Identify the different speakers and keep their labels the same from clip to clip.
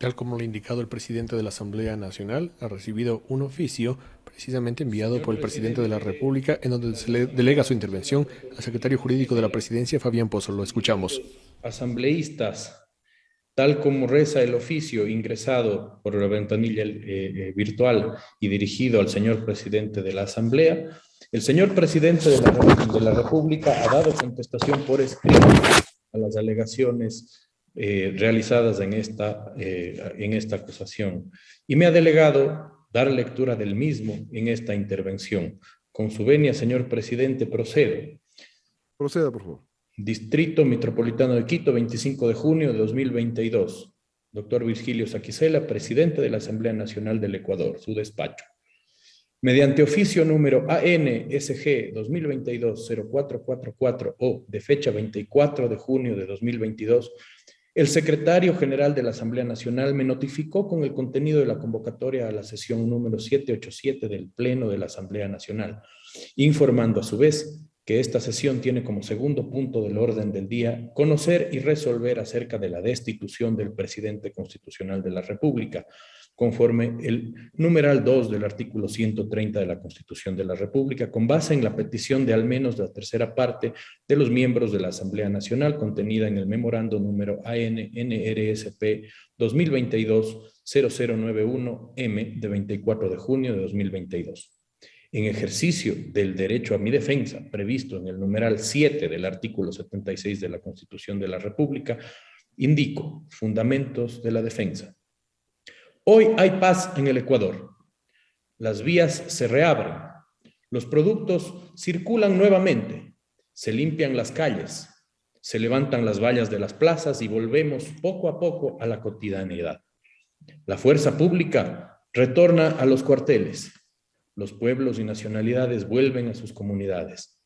Speaker 1: Tal como lo ha indicado el presidente de la Asamblea Nacional, ha recibido un oficio precisamente enviado por el presidente de la República en donde se le delega su intervención al secretario jurídico de la presidencia, Fabián Pozo. Lo escuchamos.
Speaker 2: Asambleístas, tal como reza el oficio ingresado por la ventanilla virtual y dirigido al señor presidente de la Asamblea, el señor presidente de la República ha dado contestación por escrito a las alegaciones realizadas en esta acusación y me ha delegado dar lectura del mismo en esta intervención. Con su venia, señor presidente, procedo.
Speaker 3: Proceda, por favor.
Speaker 2: Distrito Metropolitano de Quito, 25 de junio de 2022. Doctor Virgilio Saquicela, presidente de la Asamblea Nacional del Ecuador, su despacho. Mediante oficio número ANSG 2022-0444 o de fecha 24 de junio de 2022, el secretario general de la Asamblea Nacional me notificó con el contenido de la convocatoria a la sesión número 787 del Pleno de la Asamblea Nacional, informando a su vez que esta sesión tiene como segundo punto del orden del día conocer y resolver acerca de la destitución del presidente constitucional de la República, conforme el numeral 2 del artículo 130 de la Constitución de la República, con base en la petición de al menos la tercera parte de los miembros de la Asamblea Nacional contenida en el memorando número AN-NRSP 2022-0091-M de 24 de junio de 2022. En ejercicio del derecho a mi defensa, previsto en el numeral 7 del artículo 76 de la Constitución de la República, indico fundamentos de la defensa. Hoy hay paz en el Ecuador. Las vías se reabren. Los productos circulan nuevamente. Se limpian las calles. Se levantan las vallas de las plazas y volvemos poco a poco a la cotidianidad. La fuerza pública retorna a los cuarteles. Los pueblos y nacionalidades vuelven a sus comunidades.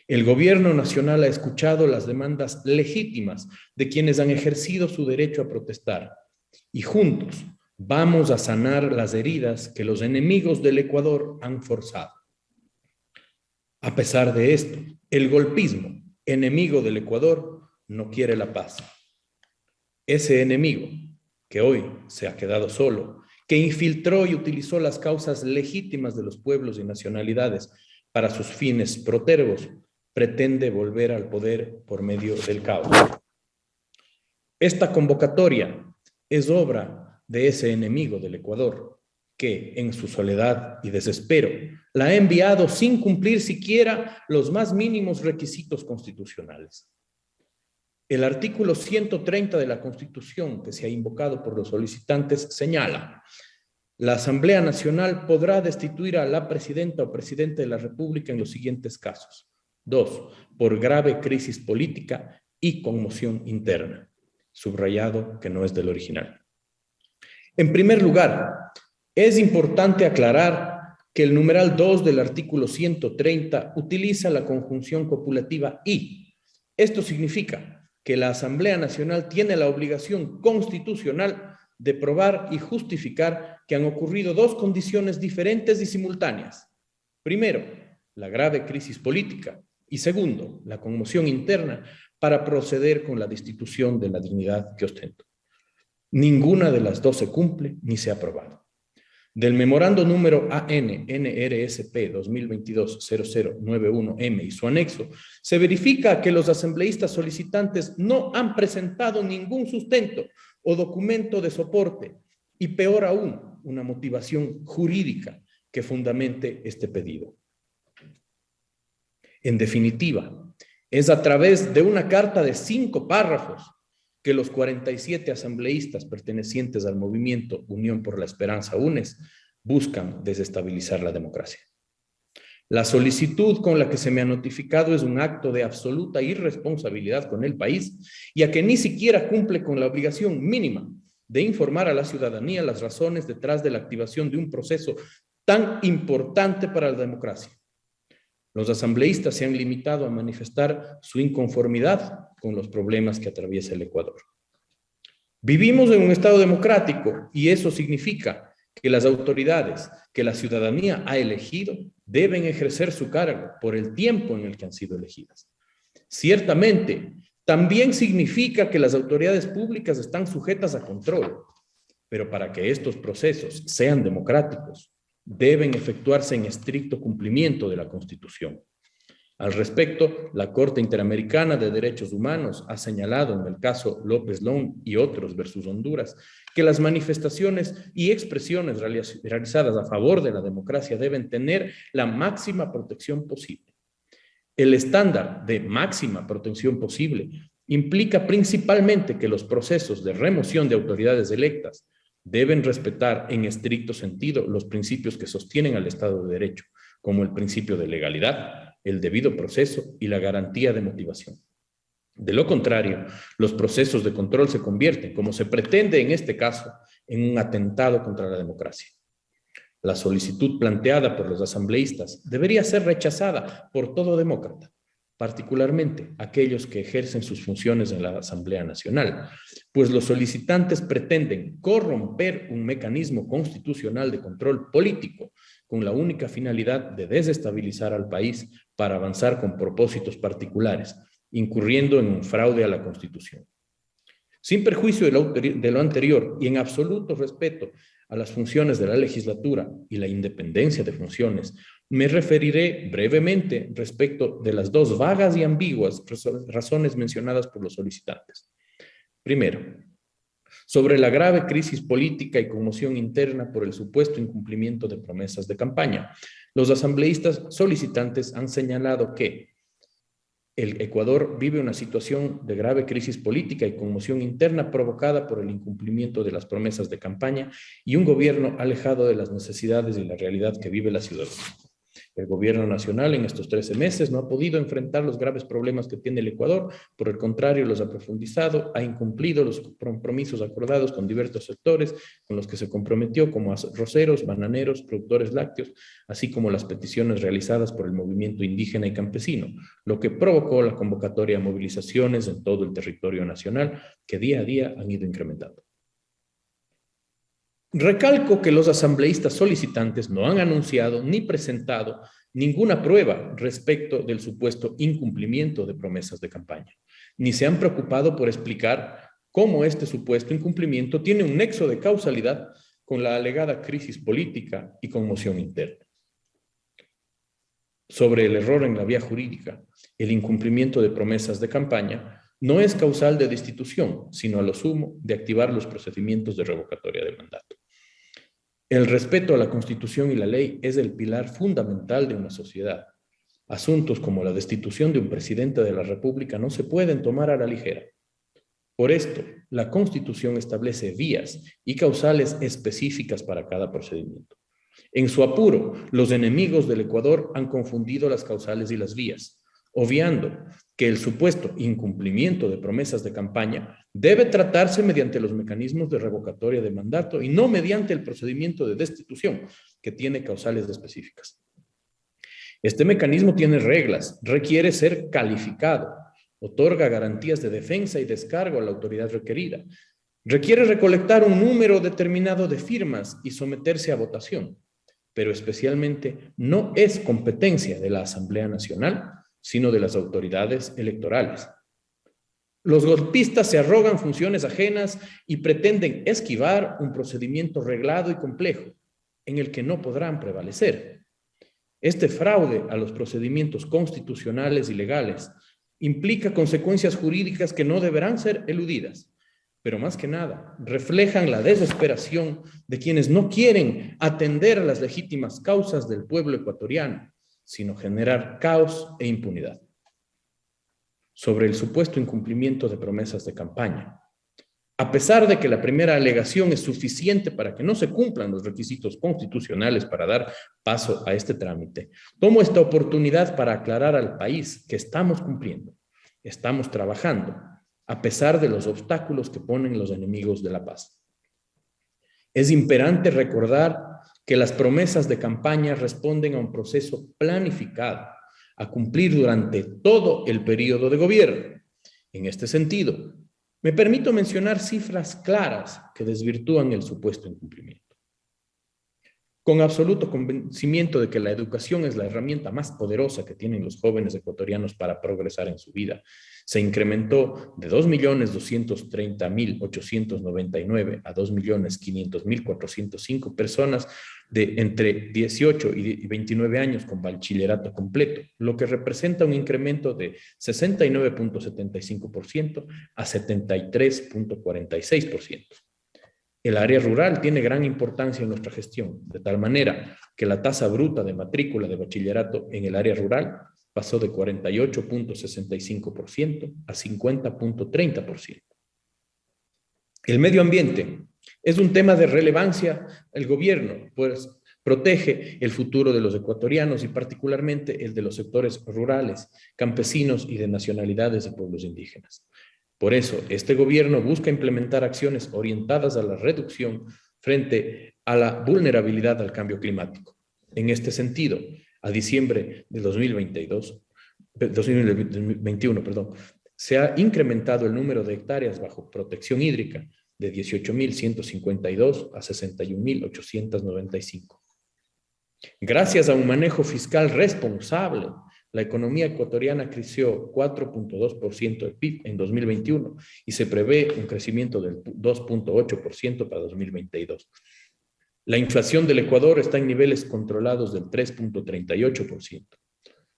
Speaker 2: El gobierno nacional ha escuchado las demandas legítimas de quienes han ejercido su derecho a protestar y juntos vamos a sanar las heridas que los enemigos del Ecuador han forzado. A pesar de esto, el golpismo, enemigo del Ecuador, no quiere la paz. Ese enemigo, que hoy se ha quedado solo, que infiltró y utilizó las causas legítimas de los pueblos y nacionalidades para sus fines protervos, pretende volver al poder por medio del caos. Esta convocatoria es obra de ese enemigo del Ecuador, que en su soledad y desespero la ha enviado sin cumplir siquiera los más mínimos requisitos constitucionales. El artículo 130 de la Constitución, que se ha invocado por los solicitantes, señala: la Asamblea Nacional podrá destituir a la presidenta o presidente de la República en los siguientes casos. 2. Por grave crisis política y conmoción interna. Subrayado que no es del original. En primer lugar, es importante aclarar que el numeral 2 del artículo 130 utiliza la conjunción copulativa y. Esto significa que la Asamblea Nacional tiene la obligación constitucional de probar y justificar que han ocurrido dos condiciones diferentes y simultáneas. Primero, la grave crisis política y segundo, la conmoción interna para proceder con la destitución de la dignidad que ostento. Ninguna de las dos se cumple ni se ha aprobado. Del memorando número AN-NRSP 2022-0091-M y su anexo, se verifica que los asambleístas solicitantes no han presentado ningún sustento o documento de soporte y, peor aún, una motivación jurídica que fundamente este pedido. En definitiva, es a través de una carta de 5 párrafos que los 47 asambleístas pertenecientes al movimiento Unión por la Esperanza UNES buscan desestabilizar la democracia. La solicitud con la que se me ha notificado es un acto de absoluta irresponsabilidad con el país, ya que ni siquiera cumple con la obligación mínima de informar a la ciudadanía las razones detrás de la activación de un proceso tan importante para la democracia. Los asambleístas se han limitado a manifestar su inconformidad con los problemas que atraviesa el Ecuador. Vivimos en un Estado democrático y eso significa que las autoridades que la ciudadanía ha elegido deben ejercer su cargo por el tiempo en el que han sido elegidas. Ciertamente, también significa que las autoridades públicas están sujetas a control Pero para que estos procesos sean democráticos, deben efectuarse en estricto cumplimiento de la Constitución. Al respecto, la Corte Interamericana de Derechos Humanos ha señalado en el caso López Long y otros versus Honduras que las manifestaciones y expresiones realizadas a favor de la democracia deben tener la máxima protección posible. El estándar de máxima protección posible implica principalmente que los procesos de remoción de autoridades electas deben respetar en estricto sentido los principios que sostienen al Estado de Derecho, como el principio de legalidad, el debido proceso y la garantía de motivación. De lo contrario, los procesos de control se convierten, como se pretende en este caso, en un atentado contra la democracia. La solicitud planteada por los asambleístas debería ser rechazada por todo demócrata, particularmente aquellos que ejercen sus funciones en la Asamblea Nacional, pues los solicitantes pretenden corromper un mecanismo constitucional de control político con la única finalidad de desestabilizar al país para avanzar con propósitos particulares, incurriendo en un fraude a la Constitución. Sin perjuicio de lo anterior y en absoluto respeto a las funciones de la legislatura y la independencia de funciones, me referiré brevemente respecto de las dos vagas y ambiguas razones mencionadas por los solicitantes. Primero, sobre la grave crisis política y conmoción interna por el supuesto incumplimiento de promesas de campaña. Los asambleístas solicitantes han señalado que el Ecuador vive una situación de grave crisis política y conmoción interna provocada por el incumplimiento de las promesas de campaña y un gobierno alejado de las necesidades y la realidad que vive la ciudadanía. El gobierno nacional en estos 13 meses no ha podido enfrentar los graves problemas que tiene el Ecuador, por el contrario, los ha profundizado, ha incumplido los compromisos acordados con diversos sectores con los que se comprometió, como arroceros, bananeros, productores lácteos, así como las peticiones realizadas por el movimiento indígena y campesino, lo que provocó la convocatoria a movilizaciones en todo el territorio nacional que día a día han ido incrementando. Recalco que los asambleístas solicitantes no han anunciado ni presentado ninguna prueba respecto del supuesto incumplimiento de promesas de campaña, ni se han preocupado por explicar cómo este supuesto incumplimiento tiene un nexo de causalidad con la alegada crisis política y conmoción interna. Sobre el error en la vía jurídica, el incumplimiento de promesas de campaña no es causal de destitución, sino a lo sumo de activar los procedimientos de revocatoria de mandato. El respeto a la Constitución y la ley es el pilar fundamental de una sociedad. Asuntos como la destitución de un presidente de la República no se pueden tomar a la ligera. Por esto, la Constitución establece vías y causales específicas para cada procedimiento. En su apuro, los enemigos del Ecuador han confundido las causales y las vías, obviando que el supuesto incumplimiento de promesas de campaña debe tratarse mediante los mecanismos de revocatoria de mandato y no mediante el procedimiento de destitución, que tiene causales específicas. Este mecanismo tiene reglas, requiere ser calificado, otorga garantías de defensa y descargo a la autoridad requerida, requiere recolectar un número determinado de firmas y someterse a votación, pero especialmente no es competencia de la Asamblea Nacional, sino de las autoridades electorales. Los golpistas se arrogan funciones ajenas y pretenden esquivar un procedimiento reglado y complejo, en el que no podrán prevalecer. Este fraude a los procedimientos constitucionales y legales implica consecuencias jurídicas que no deberán ser eludidas, pero más que nada reflejan la desesperación de quienes no quieren atender a las legítimas causas del pueblo ecuatoriano, sino generar caos e impunidad. Sobre el supuesto incumplimiento de promesas de campaña. A pesar de que la primera alegación es suficiente para que no se cumplan los requisitos constitucionales para dar paso a este trámite, tomo esta oportunidad para aclarar al país que estamos cumpliendo, estamos trabajando, a pesar de los obstáculos que ponen los enemigos de la paz. Es imperante recordar que las promesas de campaña responden a un proceso planificado, a cumplir durante todo el periodo de gobierno. En este sentido, me permito mencionar cifras claras que desvirtúan el supuesto incumplimiento. con absoluto convencimiento de que la educación es la herramienta más poderosa que tienen los jóvenes ecuatorianos para progresar en su vida. Se incrementó de 2.230.899 a 2.500.405 personas de entre 18 y 29 años con bachillerato completo, lo que representa un incremento de 69.75% a 73.46%. El área rural tiene gran importancia en nuestra gestión, de tal manera que la tasa bruta de matrícula de bachillerato en el área rural pasó de 48.65% a 50.30%. El medio ambiente es un tema de relevancia. El gobierno, pues, protege el futuro de los ecuatorianos y particularmente el de los sectores rurales, campesinos y de nacionalidades de pueblos indígenas. Por eso, este gobierno busca implementar acciones orientadas a la reducción frente a la vulnerabilidad al cambio climático. En este sentido, a diciembre de 2021, se ha incrementado el número de hectáreas bajo protección hídrica de 18.152 a 61.895. Gracias a un manejo fiscal responsable, la economía ecuatoriana creció 4.2% del PIB en 2021 y se prevé un crecimiento del 2.8% para 2022. La inflación del Ecuador está en niveles controlados del 3.38%.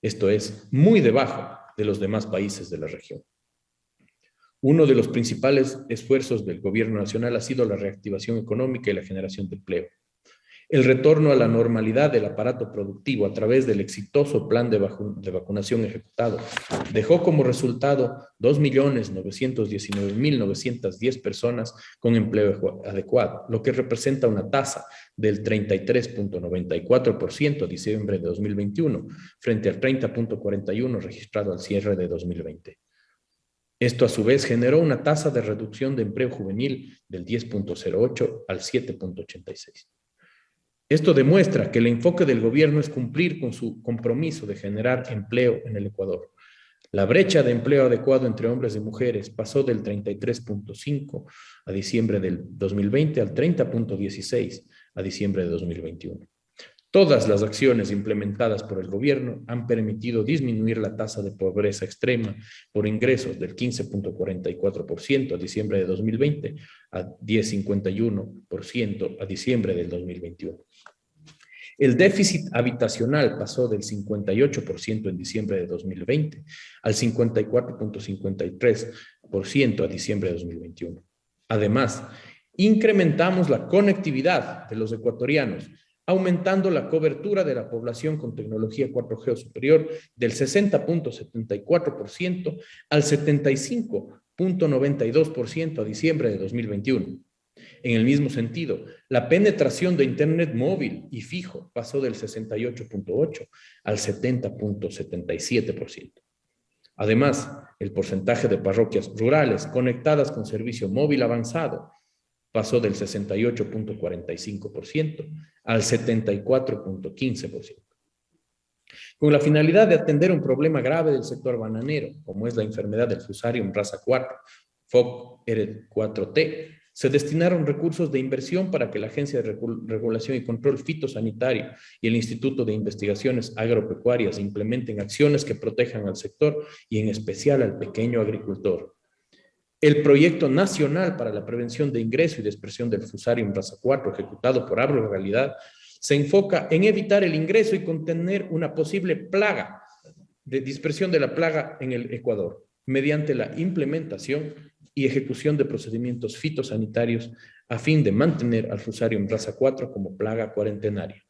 Speaker 2: Esto es muy debajo de los demás países de la región. Uno de los principales esfuerzos del gobierno nacional ha sido la reactivación económica y la generación de empleo. El retorno a la normalidad del aparato productivo a través del exitoso plan de vacunación ejecutado dejó como resultado 2.919.910 personas con empleo adecuado, lo que representa una tasa del 33.94% a diciembre de 2021 frente al 30.41% registrado al cierre de 2020. Esto a su vez generó una tasa de reducción de empleo juvenil del 10.08 al 7.86. Esto demuestra que el enfoque del gobierno es cumplir con su compromiso de generar empleo en el Ecuador. La brecha de empleo adecuado entre hombres y mujeres pasó del 33.5 a diciembre del 2020 al 30.16 a diciembre de 2021. Todas las acciones implementadas por el gobierno han permitido disminuir la tasa de pobreza extrema por ingresos del 15.44% a diciembre de 2020 a 10.51% a diciembre del 2021. El déficit habitacional pasó del 58% en diciembre de 2020 al 54.53% a diciembre de 2021. Además, incrementamos la conectividad de los ecuatorianos, aumentando la cobertura de la población con tecnología 4G o superior del 60.74% al 75.92% a diciembre de 2021. En el mismo sentido, la penetración de Internet móvil y fijo pasó del 68.8% al 70.77%. Además, el porcentaje de parroquias rurales conectadas con servicio móvil avanzado pasó del 68.45% al 74.15%. Con la finalidad de atender un problema grave del sector bananero, como es la enfermedad del Fusarium raza 4, FOC-R4T, se destinaron recursos de inversión para que la Agencia de Regulación y Control Fitosanitario y el Instituto de Investigaciones Agropecuarias implementen acciones que protejan al sector y en especial al pequeño agricultor. El Proyecto Nacional para la Prevención de Ingreso y Dispersión del Fusarium raza 4, ejecutado por Agroruralidad, se enfoca en evitar el ingreso y contener una posible plaga de dispersión de la plaga en el Ecuador, mediante la implementación y ejecución de procedimientos fitosanitarios a fin de mantener al Fusarium raza 4 como plaga cuarentenaria,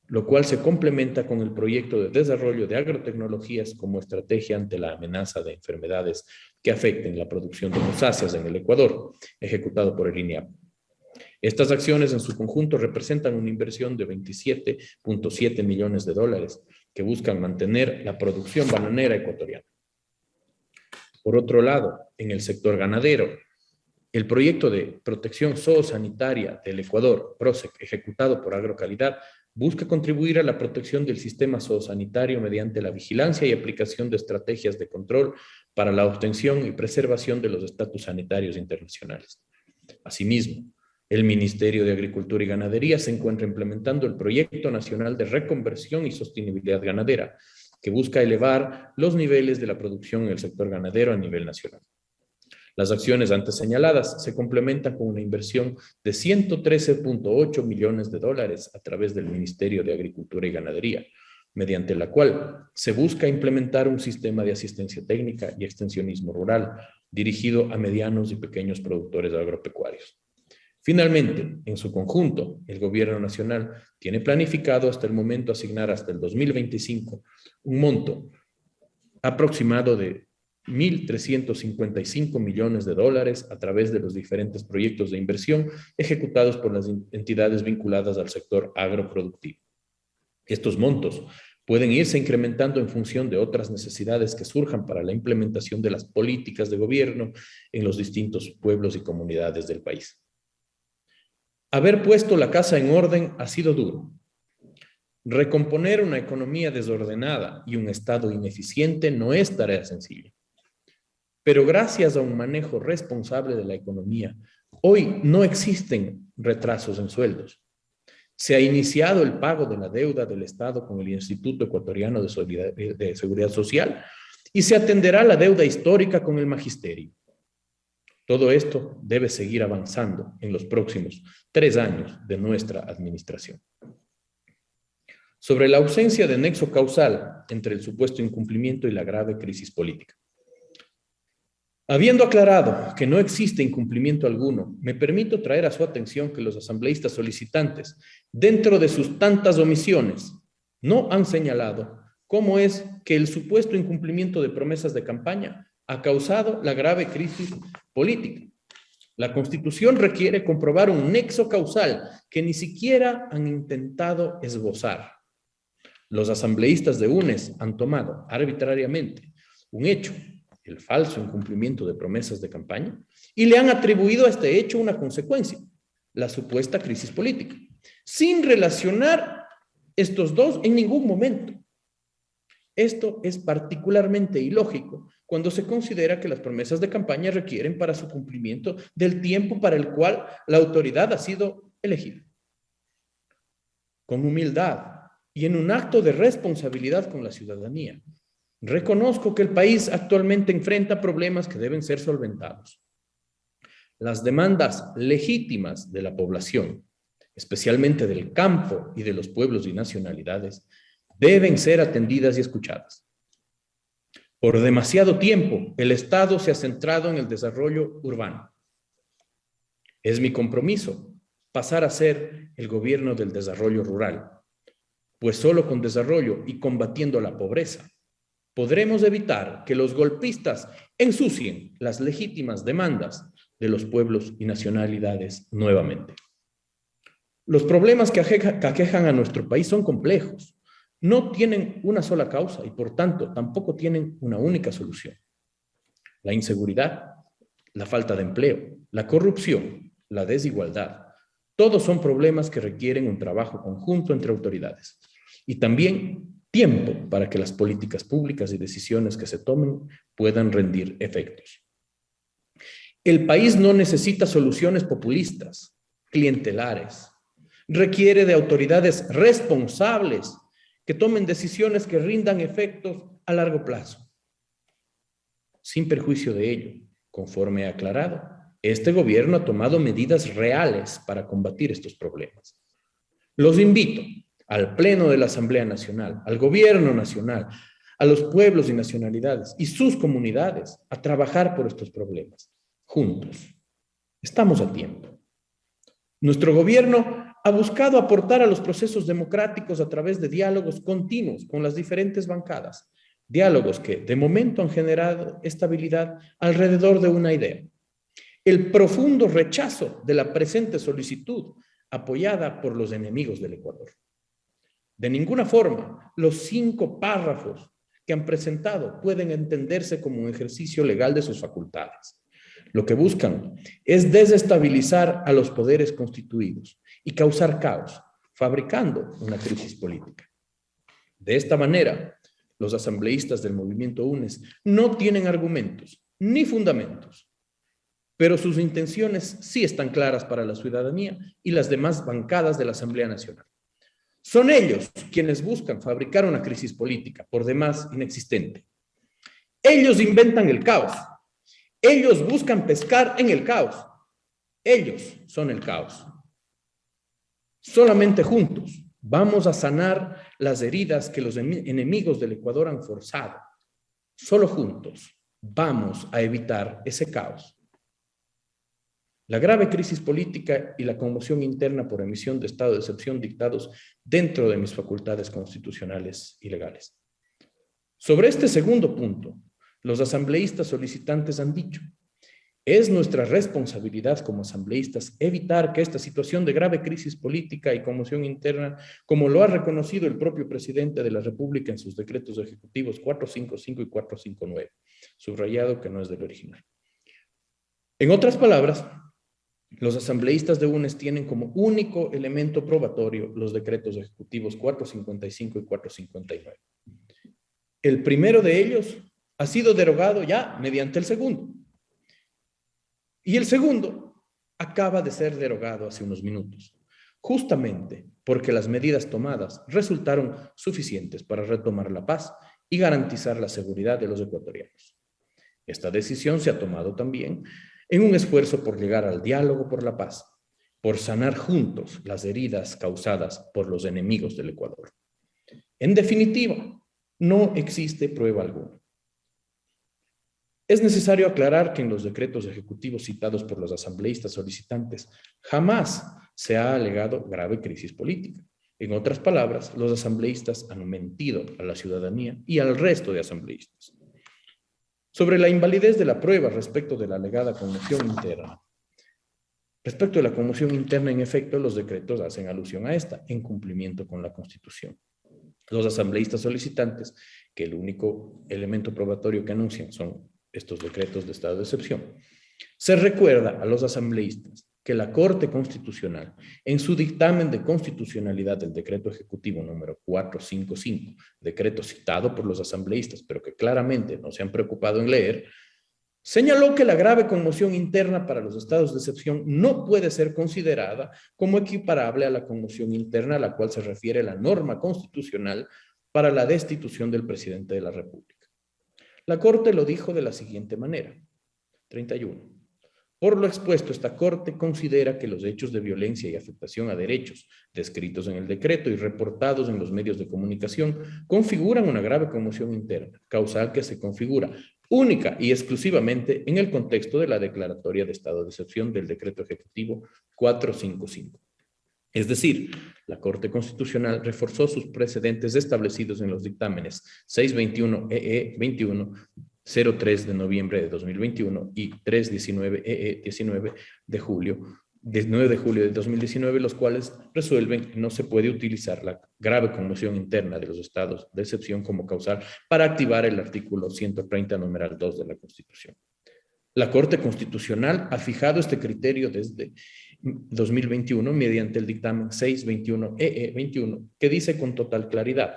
Speaker 2: lo cual se complementa con el proyecto de desarrollo de agrotecnologías como estrategia ante la amenaza de enfermedades que afecten la producción de rosáceas en el Ecuador, ejecutado por el INEAP. Estas acciones en su conjunto representan una inversión de $27.7 millones que buscan mantener la producción bananera ecuatoriana. Por otro lado, en el sector ganadero, el proyecto de protección zoosanitaria del Ecuador, PROSEC, ejecutado por Agrocalidad, busca contribuir a la protección del sistema zoosanitario mediante la vigilancia y aplicación de estrategias de control para la obtención y preservación de los estatus sanitarios internacionales. Asimismo, El Ministerio de Agricultura y Ganadería se encuentra implementando el Proyecto Nacional de Reconversión y Sostenibilidad Ganadera, que busca elevar los niveles de la producción en el sector ganadero a nivel nacional. Las acciones antes señaladas se complementan con una inversión de $113.8 millones a través del Ministerio de Agricultura y Ganadería, mediante la cual se busca implementar un sistema de asistencia técnica y extensionismo rural dirigido a medianos y pequeños productores agropecuarios. Finalmente, en su conjunto, el Gobierno Nacional tiene planificado hasta el momento asignar hasta el 2025 un monto aproximado de $1.355 millones a través de los diferentes proyectos de inversión ejecutados por las entidades vinculadas al sector agroproductivo. Estos montos pueden irse incrementando en función de otras necesidades que surjan para la implementación de las políticas de gobierno en los distintos pueblos y comunidades del país. Haber puesto la casa en orden ha sido duro. Recomponer una economía desordenada y un Estado ineficiente no es tarea sencilla. Pero gracias a un manejo responsable de la economía, hoy no existen retrasos en sueldos. Se ha iniciado el pago de la deuda del Estado con el Instituto Ecuatoriano de Seguridad Social y se atenderá la deuda histórica con el Magisterio. Todo esto debe seguir avanzando en los próximos 3 años de nuestra administración. Sobre la ausencia de nexo causal entre el supuesto incumplimiento y la grave crisis política. Habiendo aclarado que no existe incumplimiento alguno, me permito traer a su atención que los asambleístas solicitantes, dentro de sus tantas omisiones, no han señalado cómo es que el supuesto incumplimiento de promesas de campaña ha causado la grave crisis política. La Constitución requiere comprobar un nexo causal que ni siquiera han intentado esbozar. Los asambleístas de UNES han tomado arbitrariamente un hecho, el falso incumplimiento de promesas de campaña, y le han atribuido a este hecho una consecuencia, la supuesta crisis política, sin relacionar estos dos en ningún momento. Esto es particularmente ilógico cuando se considera que las promesas de campaña requieren para su cumplimiento del tiempo para el cual la autoridad ha sido elegida. Con humildad y en un acto de responsabilidad con la ciudadanía, reconozco que el país actualmente enfrenta problemas que deben ser solventados. Las demandas legítimas de la población, especialmente del campo y de los pueblos y nacionalidades, deben ser atendidas y escuchadas. Por demasiado tiempo, el Estado se ha centrado en el desarrollo urbano. Es mi compromiso pasar a ser el gobierno del desarrollo rural, pues solo con desarrollo y combatiendo la pobreza podremos evitar que los golpistas ensucien las legítimas demandas de los pueblos y nacionalidades nuevamente. Los problemas que aquejan a nuestro país son complejos. No tienen una sola causa y por tanto tampoco tienen una única solución. La inseguridad, la falta de empleo, la corrupción, la desigualdad, todos son problemas que requieren un trabajo conjunto entre autoridades y también tiempo para que las políticas públicas y decisiones que se tomen puedan rendir efectos. El país no necesita soluciones populistas, clientelares. Requiere de autoridades responsables que tomen decisiones que rindan efectos a largo plazo. Sin perjuicio de ello, conforme he aclarado, este gobierno ha tomado medidas reales para combatir estos problemas. Los invito al Pleno de la Asamblea Nacional, al Gobierno Nacional, a los pueblos y nacionalidades y sus comunidades a trabajar por estos problemas, juntos. Estamos a tiempo. Nuestro gobierno ha buscado aportar a los procesos democráticos a través de diálogos continuos con las diferentes bancadas, diálogos que de momento han generado estabilidad alrededor de una idea. El profundo rechazo de la presente solicitud apoyada por los enemigos del Ecuador. De ninguna forma, los 5 párrafos que han presentado pueden entenderse como un ejercicio legal de sus facultades. Lo que buscan es desestabilizar a los poderes constituidos y causar caos, fabricando una crisis política. De esta manera, los asambleístas del movimiento UNES no tienen argumentos ni fundamentos pero sus intenciones sí están claras para la ciudadanía y las demás bancadas de la Asamblea Nacional. Son ellos quienes buscan fabricar una crisis política, por demás inexistente. Ellos inventan el caos. Ellos buscan pescar en el caos. Ellos son el caos. Solamente juntos vamos a sanar las heridas que los enemigos del Ecuador han forzado. Solo juntos vamos a evitar ese caos. La grave crisis política y la conmoción interna por emisión de estado de excepción dictados dentro de mis facultades constitucionales y legales. Sobre este segundo punto, los asambleístas solicitantes han dicho: es nuestra responsabilidad como asambleístas evitar que esta situación de grave crisis política y conmoción interna, como lo ha reconocido el propio presidente de la República en sus decretos ejecutivos 455 y 459, subrayado que no es del original. En otras palabras, los asambleístas de UNES tienen como único elemento probatorio los decretos ejecutivos 455 y 459. El primero de ellos ha sido derogado ya mediante el segundo. Y el segundo acaba de ser derogado hace unos minutos, justamente porque las medidas tomadas resultaron suficientes para retomar la paz y garantizar la seguridad de los ecuatorianos. Esta decisión se ha tomado también en un esfuerzo por llegar al diálogo por la paz, por sanar juntos las heridas causadas por los enemigos del Ecuador. En definitiva, no existe prueba alguna. Es necesario aclarar que en los decretos ejecutivos citados por los asambleístas solicitantes jamás se ha alegado grave crisis política. En otras palabras, los asambleístas han mentido a la ciudadanía y al resto de asambleístas. Sobre la invalidez de la prueba respecto de la alegada conmoción interna. Respecto de la conmoción interna, en efecto, los decretos hacen alusión a esta, en cumplimiento con la Constitución. Los asambleístas solicitantes, que el único elemento probatorio que anuncian son estos decretos de estado de excepción, se recuerda a los asambleístas que la Corte Constitucional, en su dictamen de constitucionalidad del decreto ejecutivo número 455, decreto citado por los asambleístas, pero que claramente no se han preocupado en leer, señaló que la grave conmoción interna para los estados de excepción no puede ser considerada como equiparable a la conmoción interna a la cual se refiere la norma constitucional para la destitución del presidente de la República. La Corte lo dijo de la siguiente manera. 31. Por lo expuesto, esta Corte considera que los hechos de violencia y afectación a derechos descritos en el decreto y reportados en los medios de comunicación configuran una grave conmoción interna, causal que se configura única y exclusivamente en el contexto de la declaratoria de estado de excepción del decreto ejecutivo 455. Es decir, la Corte Constitucional reforzó sus precedentes establecidos en los dictámenes 621-EE 21, 03 de noviembre de 2021 y 319-EE 19 de julio, 9 de julio de 2019, los cuales resuelven que no se puede utilizar la grave conmoción interna de los estados de excepción como causal para activar el artículo 130, numeral 2 de la Constitución. La Corte Constitucional ha fijado este criterio desde 2021 mediante el dictamen 621-EE 21, que dice con total claridad: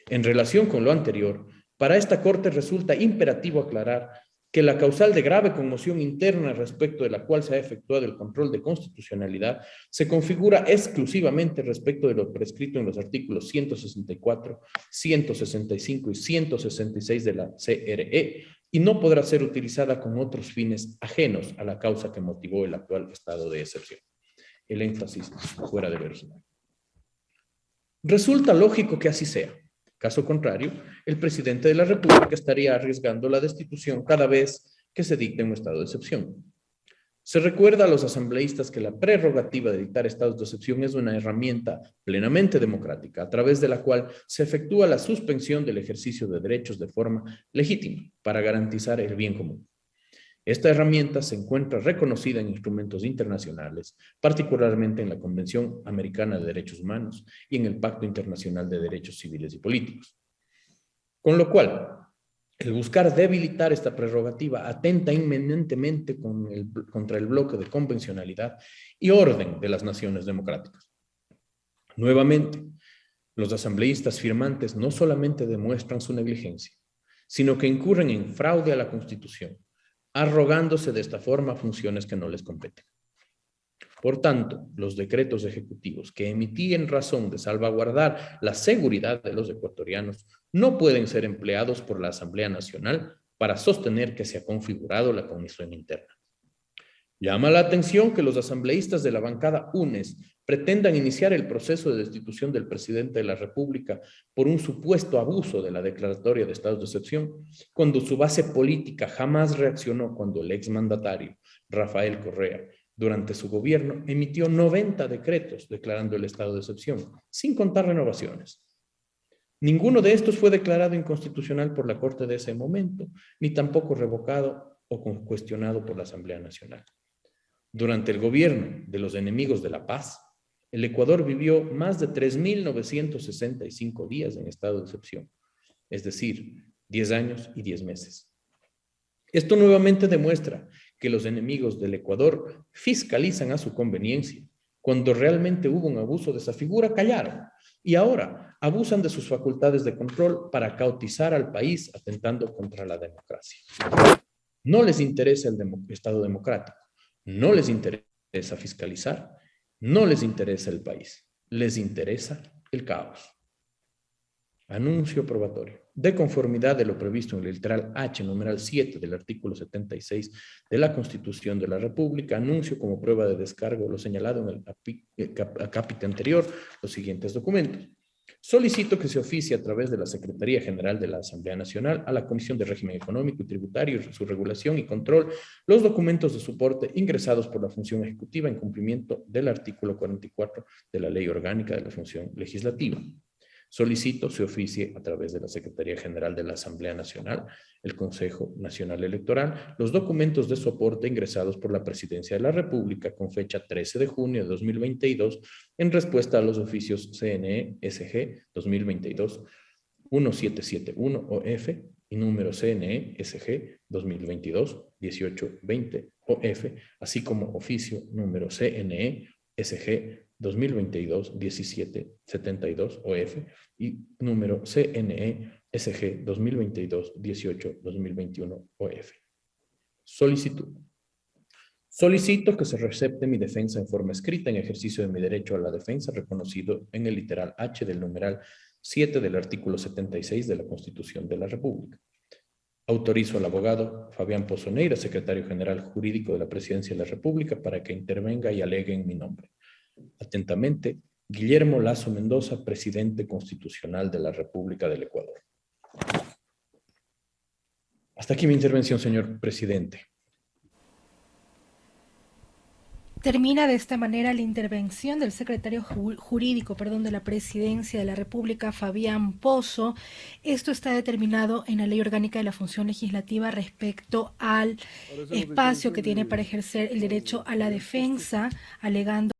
Speaker 2: en relación con lo anterior, para esta Corte resulta imperativo aclarar que la causal de grave conmoción interna respecto de la cual se ha efectuado el control de constitucionalidad se configura exclusivamente respecto de lo prescrito en los artículos 164, 165 y 166 de la CRE y no podrá ser utilizada con otros fines ajenos a la causa que motivó el actual estado de excepción. El énfasis fuera de verso. Resulta lógico que así sea. Caso contrario, el presidente de la República estaría arriesgando la destitución cada vez que se dicte un estado de excepción. Se recuerda a los asambleístas que la prerrogativa de dictar estados de excepción es una herramienta plenamente democrática, a través de la cual se efectúa la suspensión del ejercicio de derechos de forma legítima para garantizar el bien común. Esta herramienta se encuentra reconocida en instrumentos internacionales, particularmente en la Convención Americana de Derechos Humanos y en el Pacto Internacional de Derechos Civiles y Políticos. Con lo cual, el buscar debilitar esta prerrogativa atenta inminentemente contra el bloque de convencionalidad y orden de las naciones democráticas. Nuevamente, los asambleístas firmantes no solamente demuestran su negligencia, sino que incurren en fraude a la Constitución, arrogándose de esta forma funciones que no les competen. Por tanto, los decretos ejecutivos que emití en razón de salvaguardar la seguridad de los ecuatorianos no pueden ser empleados por la Asamblea Nacional para sostener que se ha configurado la comisión interna. Llama la atención que los asambleístas de la bancada UNES pretendan iniciar el proceso de destitución del presidente de la República por un supuesto abuso de la declaratoria de estados de excepción, cuando su base política jamás reaccionó cuando el exmandatario Rafael Correa, durante su gobierno, emitió 90 decretos declarando el estado de excepción, sin contar renovaciones. Ninguno de estos fue declarado inconstitucional por la Corte de ese momento, ni tampoco revocado o cuestionado por la Asamblea Nacional. Durante el gobierno de los enemigos de la paz, el Ecuador vivió más de 3.965 días en estado de excepción, es decir, 10 años y 10 meses. Esto nuevamente demuestra que los enemigos del Ecuador fiscalizan a su conveniencia. Cuando realmente hubo un abuso de esa figura, callaron. Y ahora abusan de sus facultades de control para cautizar al país, atentando contra la democracia. No les interesa el Estado democrático. No les interesa fiscalizar, no les interesa el país, les interesa el caos. Anuncio probatorio. De conformidad de lo previsto en el literal H, numeral 7 del artículo 76 de la Constitución de la República, anuncio como prueba de descargo lo señalado en el acápite anterior los siguientes documentos. Solicito que se oficie a través de la Secretaría General de la Asamblea Nacional a la Comisión de Régimen Económico y Tributario y su regulación y control los documentos de soporte ingresados por la función ejecutiva en cumplimiento del artículo 44 de la Ley Orgánica de la Función Legislativa. Solicito se oficie a través de la Secretaría General de la Asamblea Nacional, el Consejo Nacional Electoral, los documentos de soporte ingresados por la Presidencia de la República con fecha 13 de junio de 2022 en respuesta a los oficios CNE SG 2022 1771 OF y número CNE SG 2022 1820 OF, así como oficio número CNE SG 2022-1772 OF y número CNE SG 2022-18-2021 OF. Solicitud. Solicito que se recepte mi defensa en forma escrita en ejercicio de mi derecho a la defensa reconocido en el literal H del numeral 7 del artículo 76 de la Constitución de la República. Autorizo al abogado Fabián Pozo Neira, secretario general jurídico de la Presidencia de la República, para que intervenga y alegue en mi nombre. Atentamente, Guillermo Lasso Mendoza, presidente constitucional de la República del Ecuador. Hasta aquí mi intervención, señor presidente.
Speaker 4: Termina de esta manera la intervención del secretario jurídico, de la Presidencia de la República, Fabián Pozo. Esto está determinado en la Ley Orgánica de la Función Legislativa respecto al espacio que tiene para ejercer el derecho a la defensa, alegando